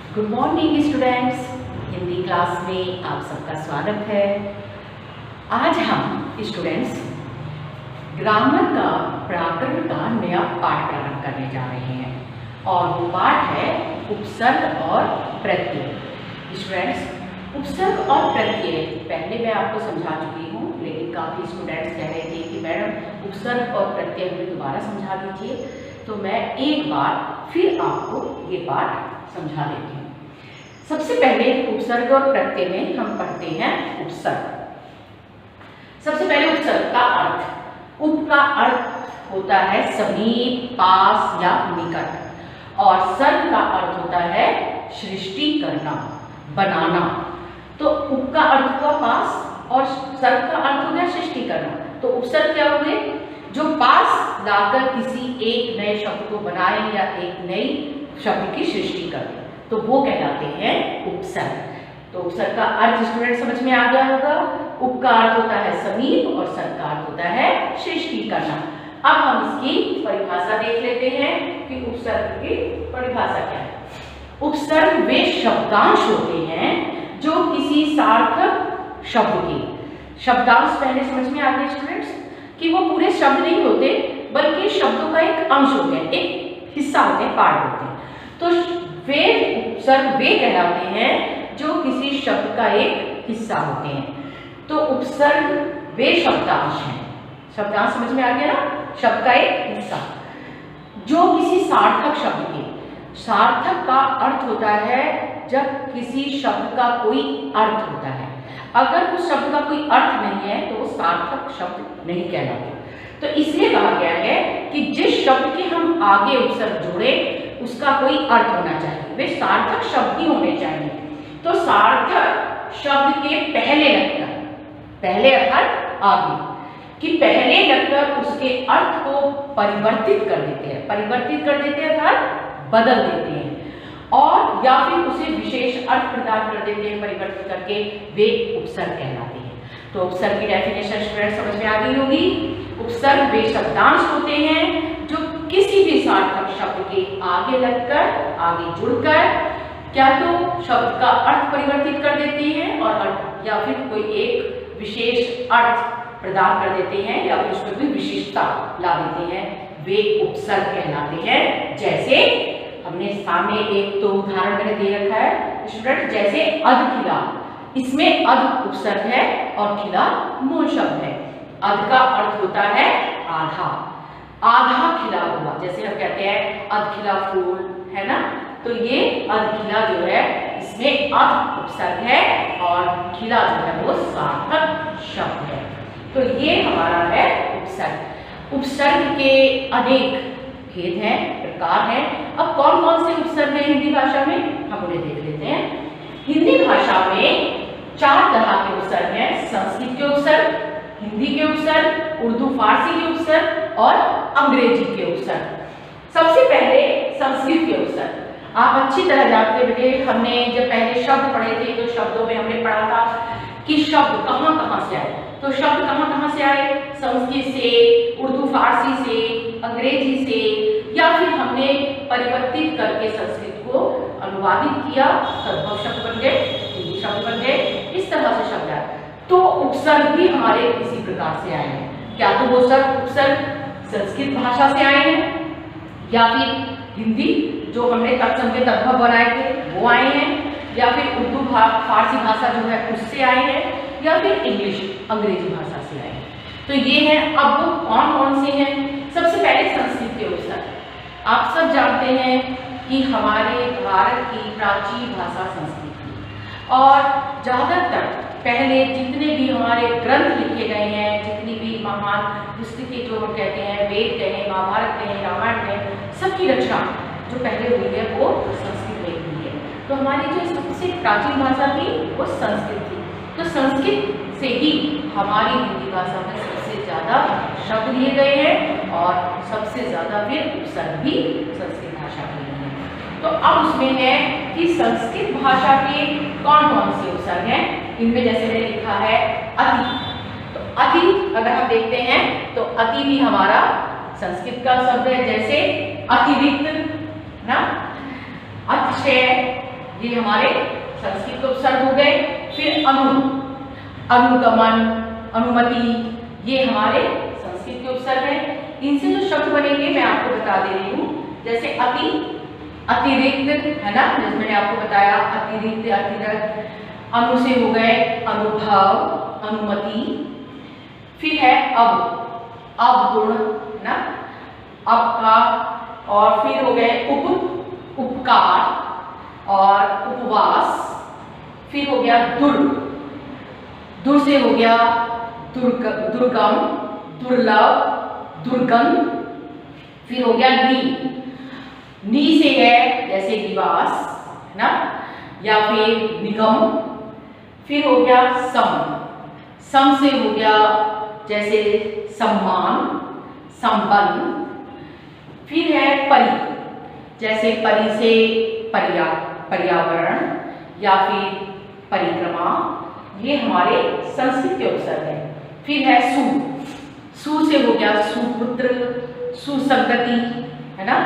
Good morning students, Hindi class में आप सबका स्वागत है। आज हम स्टूडेंट्स ग्रामर का व्याकरण का नया पाठ प्रारंभ करने जा रहे हैं और वो पाठ है उपसर्ग और प्रत्यय। स्टूडेंट्स, उपसर्ग और प्रत्यय पहले मैं आपको समझा चुकी हूँ, लेकिन काफ़ी स्टूडेंट्स कह रहे थे कि मैडम उपसर्ग और प्रत्यय हमें दोबारा समझा दीजिए, तो मैं एक बार फिर आपको ये पाठ समझा देती हूँ। सबसे पहले उपसर्ग और प्रत्यय में हम पढ़ते हैं उपसर्ग। सबसे पहले उपसर्ग का अर्थ। उप का अर्थ होता है समीप, पास या निकट, और सर्ग का अर्थ होता है सृष्टि करना, बनाना। तो उप का अर्थ हुआ पास और सर्ग का अर्थ हो गया सृष्टि करना। तो उपसर्ग क्या हुए? जो पास लाकर किसी एक नए शब्द को बनाए या एक नई शब्द की सृष्टि करे, तो वो कहलाते हैं उपसर्ग। तो उपसर्ग का अर्थ स्टूडेंट समझ में आ गया होगा। उप का अर्थ होता है समीप और सर्ग का अर्थ होता है सृष्टि करना। अब हम इसकी परिभाषा देख लेते हैं कि उपसर्ग की परिभाषा क्या है। उपसर्ग वे शब्दांश होते हैं जो किसी सार्थक शब्द के, शब्दांश पहले समझ में आ गया स्टूडेंट्स कि वो पूरे शब्द नहीं होते बल्कि शब्दों का एक अंश होते हैं, एक हिस्सा होते हैं, पार्ट होते हैं। तो वे उपसर्ग वे कहलाते हैं जो किसी शब्द का एक हिस्सा होते हैं। तो उपसर्ग वे शब्दांश हैं। शब्दांश समझ में आ गया ना, शब्द का एक हिस्सा जो किसी सार्थक शब्द के, सार्थक का अर्थ होता है जब किसी शब्द का कोई अर्थ होता है। अगर उस शब्द का कोई अर्थ नहीं है तो वो सार्थक शब्द नहीं कहलाते। तो इसलिए कहा गया है कि जिस शब्द के हम आगे उपसर्ग जोड़े उसका कोई अर्थ होना चाहिए, वे सार्थक शब्द ही होने चाहिए। तो सार्थक शब्द के पहले लगकर, पहले अर्थात आगे कि पहले लगकर उसके अर्थ को परिवर्तित कर देते हैं, परिवर्तित कर देते हैं अर्थात बदल देते हैं, और या फिर उसे विशेष अर्थ प्रदान कर देते हैं परिवर्तित करके, वे उपसर्ग कहलाते हैं। तो उपसर्ग की डेफिनेशन स्टूडेंट समझ में आ गई होगी। उपसर्ग वे शब्दांश होते हैं जो किसी भी सार्थक शब्द के आगे लगकर, आगे जुड़कर क्या तो शब्द का अर्थ परिवर्तित कर देते हैं और या फिर कोई एक विशेष अर्थ प्रदान कर देते हैं या फिर उसमें कोई विशेषता ला देते हैं, वे उपसर्ग कहलाते हैं। जैसे हमने सामने एक तो उदाहरण मैंने दे रखा है स्टूडेंट, जैसे अध खिला, इसमें अध उपसर्ग है और खिला मूल शब्द है। अध का अर्थ होता है आधा, आधा खिला हुआ, जैसे हम कहते हैं अध खिला फूल, है ना। तो ये अध खिला जो है इसमें अध उपसर्ग है और खिला जो है वो सार्थक शब्द है। तो ये हमारा है उपसर्ग। उपसर्ग के अनेक भेद हैं, प्रकार हैं। अब कौन कौन से उपसर्ग हैं हिंदी भाषा में, हम उन्हें देख लेते हैं। हिंदी भाषा में 4 तरह के उपसर्ग हैं। संस्कृत के उपसर्ग, हिंदी के उपसर्ग, उर्दू फारसी के उपसर्ग और अंग्रेजी के उपसर्ग। सबसे पहले संस्कृत के उपसर्ग। आप अच्छी तरह जानते बेटे, हमने जब पहले शब्द पढ़े थे तो शब्दों में हमने पढ़ा था कि शब्द कहाँ कहाँ से आए। तो शब्द कहाँ कहाँ से आए? संस्कृत से, उर्दू फारसी से, अंग्रेजी से, या फिर हमने परिवर्तित करके संस्कृत को अनुवादित किया, तद्भव शब्द बन गए, हिंदी शब्द बन गए, इस तरह से शब्द आए। तो उपसर्ग भी हमारे इसी प्रकार से आए हैं। क्या तो वो सब उपसर्ग संस्कृत भाषा से आए हैं, या फिर हिंदी जो हमने तत्सम के तद्भव बनाए थे वो आए हैं, या फिर उर्दू फारसी भाषा जो है उससे आए हैं, या फिर इंग्लिश अंग्रेजी भाषा से आए हैं। तो ये हैं। अब वो कौन कौन से हैं? सबसे पहले संस्कृत के उपसर्ग। आप सब जानते हैं कि हमारे भारत की प्राचीन भाषा संस्कृत थी और ज़्यादातर पहले जितने भी हमारे ग्रंथ लिखे गए हैं, जितनी भी महान पुस्तकें जो हम कहते हैं, वेद कहें, महाभारत कहें, रामायण कहें, सबकी रचना जो पहले हुई है वो संस्कृत में हुई है। तो हमारी जो सबसे प्राचीन भाषा थी वो संस्कृत थी। तो संस्कृत से ही हमारी हिंदी भाषा में सबसे ज़्यादा शब्द लिए गए हैं और सबसे ज़्यादा फिर उपसर्ग भी संस्कृत भाषा के लिए हैं। तो अब उसमें है कि संस्कृत भाषा के कौन कौन से उपसर्ग हैं। इनमें जैसे मैंने लिखा है अति। तो अति अगर हम देखते हैं तो अति भी हमारा संस्कृत का शब्द है, जैसे अतिरिक्त ना, अतिशय, ये हमारे संस्कृत के उपसर्ग हो गए। फिर अनु, अनुगमन, अनुमति, ये हमारे संस्कृत के उपसर्ग हैं। इनसे जो शब्द बनेंगे मैं आपको बता दे रही हूँ। जैसे अति, अतिरिक्त, है ना, जैसे मैंने आपको बताया अतिरिक्त, अतिरिक्त। अनु से हो गए अनुभव, अनुमति। फिर है अब, अवगुण, है ना, अब का। और फिर हो गए उप, उपकार और उपवास। फिर हो गया दुर, दुर से हो गया दुर्गम, दुर्लभ, दुर्गंध। फिर हो गया नी से है जैसे निवास, है ना, या फिर निगम। फिर हो गया सम से हो गया जैसे सम्मान, संबंध। फिर है परि, जैसे परि से पर्यावरण या फिर परिक्रमा, ये हमारे संस्कृत के उपसर्ग हैं। फिर है सु से हो गया सुपुत्र, सुसंगति, है ना,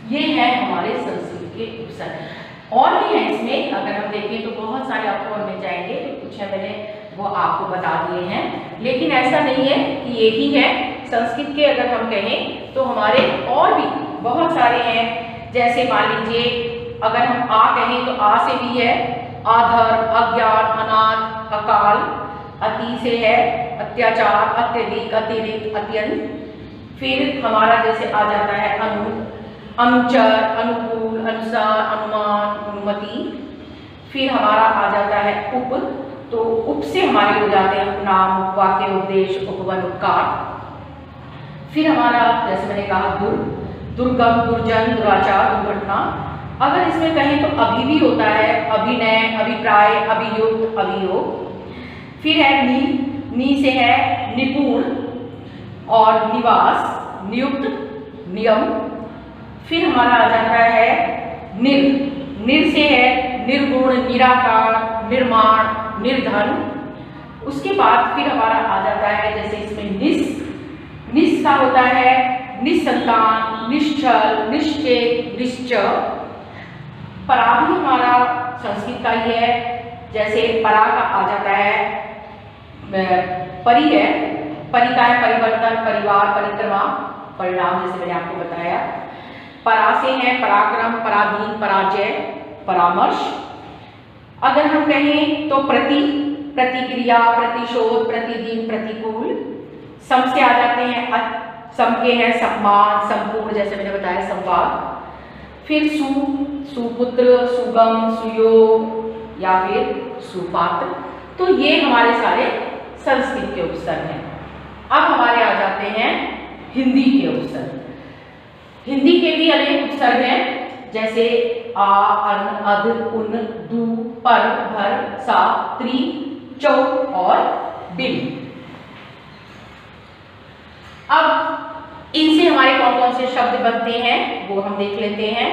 ये है हमारे संस्कृत के उपसर्ग। और भी है इसमें, अगर हम देखें तो बहुत सारे आपको और मिल जाएंगे, कुछ है मैंने वो आपको बता दिए हैं। लेकिन ऐसा नहीं है कि ये ही है संस्कृत के, अगर हम कहें तो हमारे और भी बहुत सारे हैं। जैसे मान लीजिए अगर हम आ कहें तो आ से भी है आधर, अज्ञान, अनाथ, अकाल। अति से है अत्याचार, अत्यधिक, अतिरिक्त, अत्यंत। फिर हमारा जैसे आ जाता है अनुचर, अनुकूल, अनुसार, अनुमान, अनुमति। फिर हमारा आ जाता है उप, तो उप से हमारे हो जाते हैं उपनाम, वाक्य, उपदेश, उपवन, उपकार। फिर हमारा जैसे मैंने कहा दुर्गम, दुर्जन, दुराचार, दुर्घटना। अगर इसमें कहें तो अभी भी होता है अभिनय, अभिप्राय, अभियुक्त, अभियोग। फिर है नी से है निपुण और निवास, नियुक्त, नियम। फिर हमारा आ जाता है निर से है निर्गुण, निराकार, निर्माण, निर्धन। उसके बाद फिर हमारा आ जाता है जैसे इसमें निस का होता है निसंतान, निश्चल, निश्चेत, निश्चय। परा भी हमारा संस्कृत का ही है। जैसे परा का आ जाता है परि है, परि का है परिवर्तन, परिवार, परिक्रमा, परिणाम, जैसे मैंने आपको बताया। परा से है पराक्रम, पराधीन, पराजय, परामर्श। अगर हम कहें तो प्रतिक्रिया, प्रतिशोध, प्रतिदिन, प्रतिकूल। सम से आ जाते हैं सम के हैं सम्मान, संपूर्ण, जैसे मैंने बताया संवाद। फिर सुपुत्र, सुगम, सुयोग या फिर सुपात्र। तो ये हमारे सारे संस्कृत के उपसर्ग हैं। अब हमारे आ जाते हैं हिंदी के उपसर्ग। हिंदी के भी अनेक उपसर्ग हैं, जैसे आ, अन, अध, उन, दू, पर, भर, सा, त्रि, चौ और बिन। अब इनसे हमारे कौन कौन से शब्द बनते हैं वो हम देख लेते हैं।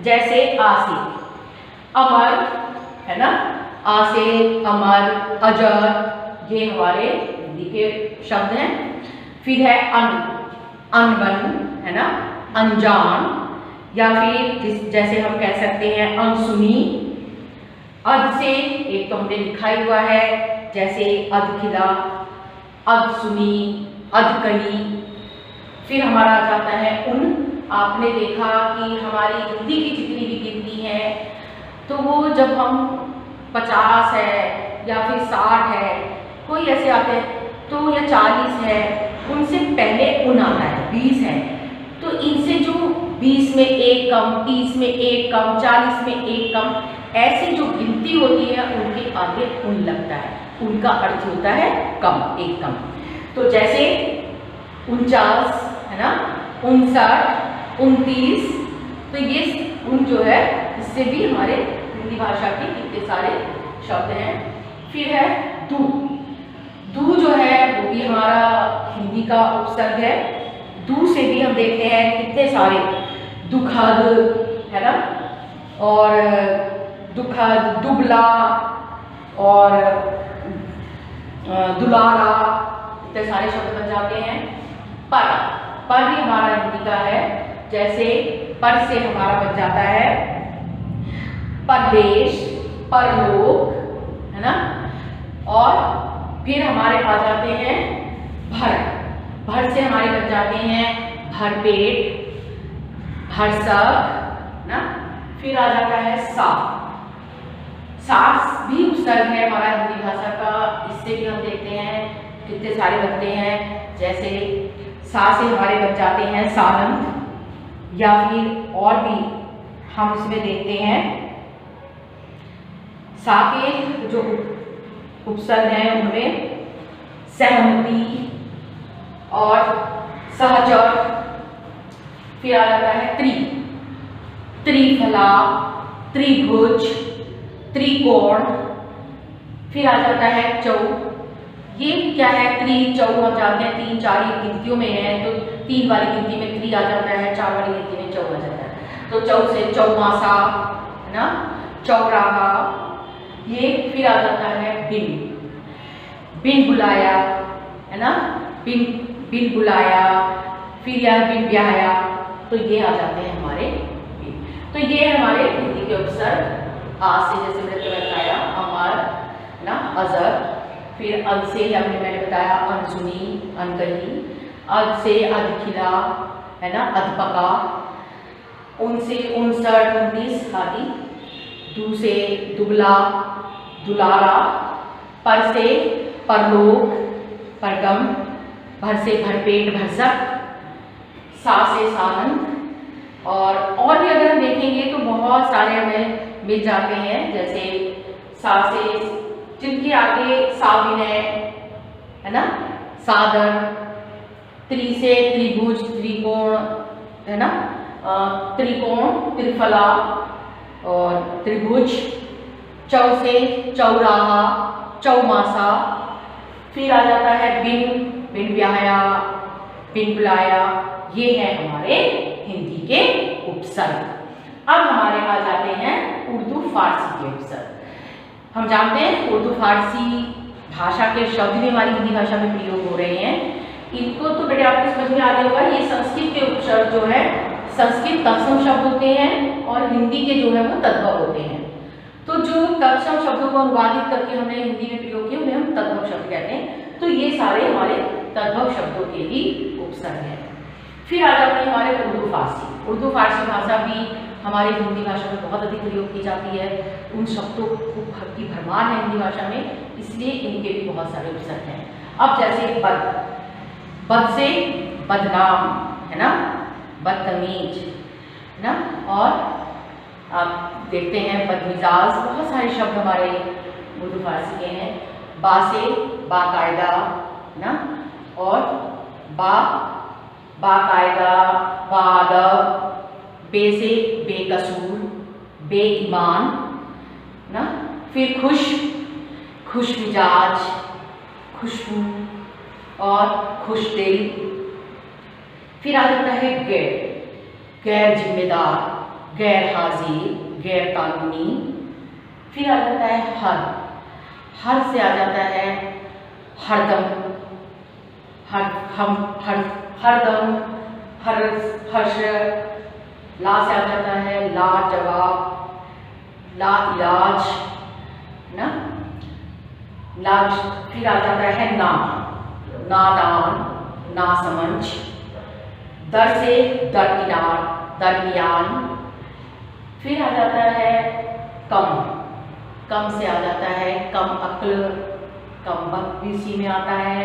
जैसे आ से अमर, है ना, आ से अमर, अजर, ये हमारे हिंदी के शब्द हैं। फिर है अनबन, है ना, अनजान, या फिर जैसे हम कह सकते हैं अनसुनी। अध से एक तो हमने लिखा ही हुआ है, जैसे अधखिला, अधसुनी, अधकही। फिर हमारा आ जाता है उन। आपने देखा कि हमारी हिंदी की जितनी भी गिनती है तो वो जब हम 50 है या फिर 60 है, कोई ऐसे आते हैं तो या 40 है, उनसे पहले उन आता है, 20 है। तो इनसे जो 20 में एक कम, 30 में एक कम, 40 में एक कम, ऐसी जो गिनती होती है उनके आगे उन लगता है। उनका अर्थ होता है कम, एक कम। तो जैसे 49, है ना, 59, 29। तो ये उन जो है इससे भी हमारे हिंदी भाषा के कितने सारे शब्द हैं। फिर है दू जो है वो भी हमारा हिंदी का उपसर्ग है। दू से भी हम देखते हैं कितने सारे दुखद, है ना, और दुखद, दुबला और दुलारा, इतने सारे शब्द बन जाते हैं। पर भी हमारा हिंदी का है। जैसे पर से हमारा बन जाता है परदेश, परलोक, है ना। और फिर हमारे आ जाते हैं भर। भर से हमारे बन जाते हैं भरपेट, भरसक ना। फिर आ जाता है सा। सा भी उपसर्ग है हमारा हिंदी भाषा का। इससे भी हम देखते हैं कितने सारे बनते हैं। जैसे सा से हमारे बन जाते हैं सानंद, या फिर और भी हम इसमें देखते हैं सा के जो उपसर्ग हैं उनमें सहमति और सहचर। फिर आ जाता है त्रि, त्रिफला, त्रिभुज, त्रिकोण। फिर आ जाता है चौ। ये क्या है? त्रि चौ हम जानते हैं 3 4 गिनतियों में है, तो 3 वाली गिनती में त्रि आ जाता है, 4 वाली गिनती में चौ आ जाता है। तो चौ से चौमासा, है ना, चौराहा। ये फिर आ जाता है बिन, बिन बुलाया, है ना, बिन बिन बुलाया। फिर यह बिन ब्याया। तो ये आ जाते हैं हमारे बिन। तो ये हमारे हिंदी के उपसर्ग। आ से जैसे मैंने बताया अमर ना, अजर। फिर अद से मैंने बताया अनसुनी, अनकही। अद से अधखिला, है ना, अधपका। उन से 59 29 आदि। दू से दुबला, दुलारा। पर से परलोक, परगम। भर से भरपेट, भरसक। सा से सानंद। और भी अगर हम देखेंगे तो बहुत सारे हमें मिल जाते हैं। जैसे सा से जिनके आगे साविनय, है ना, सादर। त्रि से त्रिभुज, त्रिकोण, है ना, त्रिकोण, त्रिफला और त्रिभुज। चौ से चौराहा, चौमासा। फिर आ जाता है बिन, बिन ब्याया, बिन बुलाया। ये है हमारे हिंदी के उपसर्ग। अब हमारे आ जाते हैं उर्दू फारसी के उपसर्ग। हम जानते हैं उर्दू फारसी भाषा के शब्द भी हमारी हिंदी भाषा में प्रयोग हो रहे हैं। इनको तो बेटे आपको समझ में आ गया होगा। ये संस्कृत के उपसर्ग जो है, संस्कृत तत्सम शब्द होते हैं और हिंदी के जो है वो तद्भव होते हैं। तो जो तत्सम शब्दों को अनुवादित करके हमने हिंदी में प्रयोग किया उन्हें हम तद्भव शब्द कहते हैं। तो ये सारे हमारे तद्भव शब्दों के ही उपसर्ग हैं। फिर आ जाते हैं हमारे उर्दू फारसी। उर्दू फारसी भाषा भी हमारी हिंदी भाषा में बहुत अधिक प्रयोग की जाती है। उन शब्दों की भरमार है हिंदी भाषा में, इसलिए इनके भी बहुत सारे उपसर्ग हैं। अब जैसे बद, बद से बदनाम, है ना, बदतमीज, है ना। और आप देखते हैं बदमिजाज। बहुत सारे शब्द हमारे उर्दू फारसी के हैं। बा से बाकायदा, ना, और बाकायदा, बाअदब। बे से बेकसूर, बेईमान, ना। फिर खुश, खुश मिजाज, खुशबू और खुश दिल। फिर आ जाता है गैर, गैर जिम्मेदार, गैर हाजिर, गैर कानूनी। फिर आ जाता है हर, हर से आ जाता है हरदम, हरदम, हर्ष। ला से आ जाता है लाजवाब, ला इलाज, ना, लाज। फिर आ जाता है ना, नादान, नासमझ। दर से दरकिनार, दरमियान। फिर आ जाता है कम, कम से आ जाता है कम अक्ल, कम वक्त भी इसी में आता है।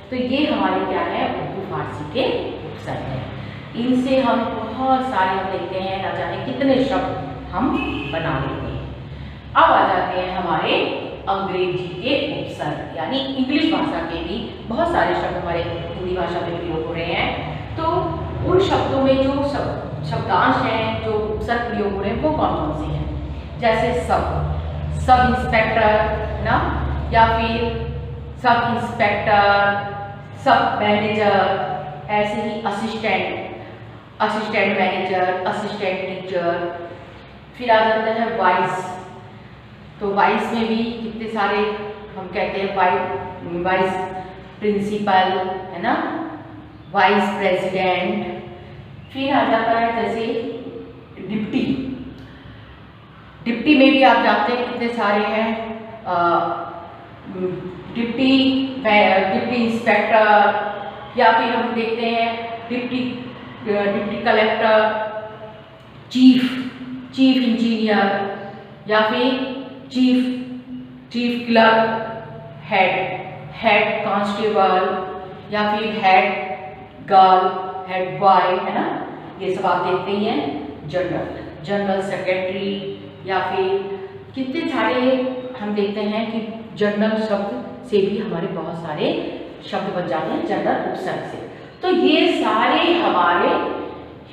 तो ये हमारे क्या है, उर्दू फारसी के उपसर्ग हैं। इनसे हम बहुत सारे हम देखते हैं, ना जाने कितने शब्द हम बना लेते हैं। अब आ जाते हैं हमारे अंग्रेजी के उपसर्ग, यानी इंग्लिश भाषा के भी बहुत सारे शब्द हमारे हिंदी भाषा में प्रयोग हो रहे हैं। तो उन शब्दों में जो शब्दांश हैं, जो उपसर्ग प्रयोग हो रहे हैं, वो कौन कौन से हैं? जैसे सब इंस्पेक्टर, ना, या फिर सब इंस्पेक्टर, सब मैनेजर। ऐसे ही assistant, assistant manager, assistant teacher. फिर आ जाता है वाइस। तो वाइस में भी कितने सारे हम कहते हैं, वाइस प्रिंसिपल, है ना, वाइस प्रेसिडेंट। फिर आ जाता है जैसे डिप्टी, डिप्टी में भी आप जानते हैं कितने सारे हैं, डिप्टी इंस्पेक्टर, या फिर हम देखते हैं डिप्टी कलेक्टर, चीफ इंजीनियर, या फिर चीफ क्लर्क, हेड कांस्टेबल, या फिर हेड गर्ल, हेड बॉय, है ना, ये सब आप देखते ही हैं। जनरल सेक्रेटरी, या फिर कितने सारे हम देखते हैं कि जनरल शब्द से भी हमारे बहुत सारे शब्द बन जाते हैं जनरल उपसर्ग से। तो ये सारे हमारे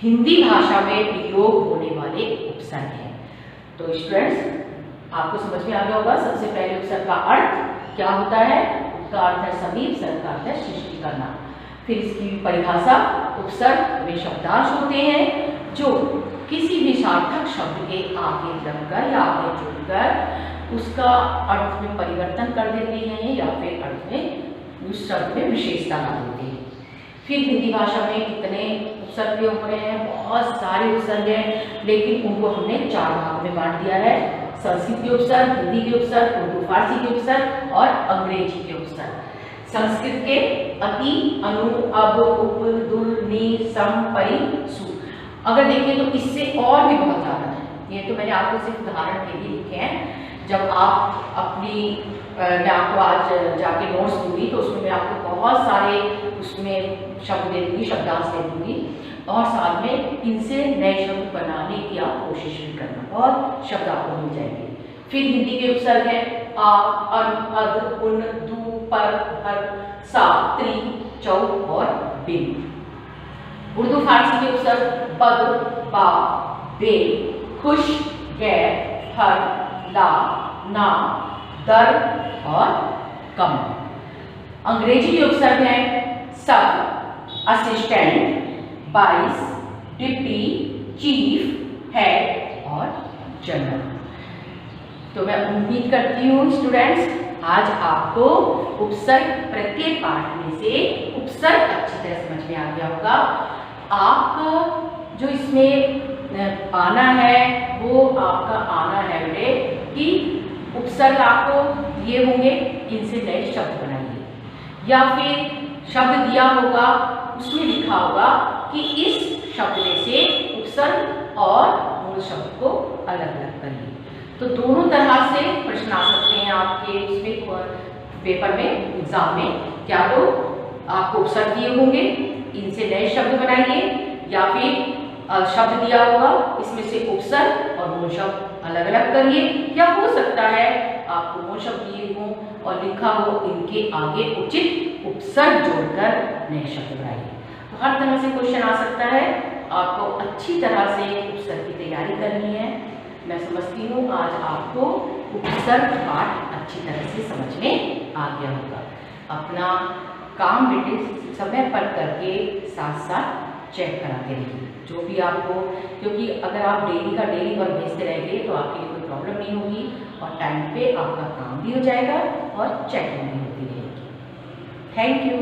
हिंदी भाषा में प्रयोग होने वाले उपसर्ग हैं। तो स्टूडेंट्स आपको समझ में आ गया होगा सबसे पहले उपसर्ग का अर्थ क्या होता है। उसका अर्थ है समीप, सर्ग का अर्थ है सृष्टि करना। फिर इसकी परिभाषा, उपसर्ग वे शब्दांश होते हैं जो किसी भी सार्थक शब्द के आगे लगकर या आगे जुड़कर उसका अर्थ में परिवर्तन कर देते हैं या फिर अर्थ में उस शब्द में विशेषता ला देते हैं। फिर हिंदी भाषा में कितने उपसर्ग प्रयोग हो रहे हैं, बहुत सारे उपसर्ग हैं, लेकिन उनको हमने 4 भाग में बांट दिया है। संस्कृत के उपसर्ग, हिंदी के उपसर्ग, उर्दू फारसी के उपसर्ग और अंग्रेजी के उपसर्ग। संस्कृत के अति, अनु, अब, उप, दुल, नि, सम, परि, सु। अगर देखें तो इससे और भी बहुत ज़्यादा है। ये तो मैंने आपको सिर्फ उदाहरण के लिए लिखे हैं। जब आप अपनी मैं आपको आज जाके नोट्स दूंगी तो उसमें मैं आपको बहुत सारे उसमें शब्द दे दूँगी, शब्दांश दे दूँगी, और साथ में इनसे नए शब्द बनाने की आप कोशिश भी करना, बहुत शब्द आपको मिल जाएंगे। फिर हिंदी के उपसर्ग है आ, अन, अद, उन, दू, पर, हर, सा, त्रि, चौ और बिन। उर्दू फारसी के उपसर्ग बद, बा, बे, खुश, गैर, हर, ला, ना, दर और कम। अंग्रेजी के उपसर्ग हैं सब, assistant, vice, deputy, chief, head और जनरल। तो मैं उम्मीद करती हूँ स्टूडेंट्स आज आपको उपसर्ग प्रत्येक पाठ में से उपसर्ग अच्छी तरह समझ में आ गया होगा। आपका जो इसमें आना है वो आपका आना है बेटे कि उपसर्ग आपको ये होंगे, इनसे नए शब्द बनाइए, या फिर शब्द दिया होगा उसमें लिखा होगा कि इस शब्द में से उपसर्ग और मूल शब्द को अलग अलग करिए। तो दोनों तरह से प्रश्न आ सकते हैं आपके इसमें पेपर में, एग्जाम में। क्या तो आपको उपसर्ग दिए होंगे, इनसे नए शब्द बनाइए, या फिर शब्द दिया होगा इसमें से उपसर्ग और मूल शब्द अलग अलग करिए, या हो सकता है आपको मूल शब्द दिए हों और लिखा हो इनके आगे उचित उपसर्ग जोड़कर नए शब्द बनाइए। तो हर तरह से क्वेश्चन आ सकता है, आपको अच्छी तरह से उपसर्ग की तैयारी करनी है। मैं समझती हूँ आज आपको उपसर्ग पाठ अच्छी तरह से समझ में आ गया होगा। अपना काम बेटे समय पर करके साथ साथ चेक कराते रहिए जो भी आपको, क्योंकि अगर आप डेली का डेली वर्क भेजते रहेंगे तो आपके लिए कोई प्रॉब्लम नहीं होगी और टाइम पे आपका काम भी हो जाएगा और चेकिंग भी होती रहेगी। Thank you.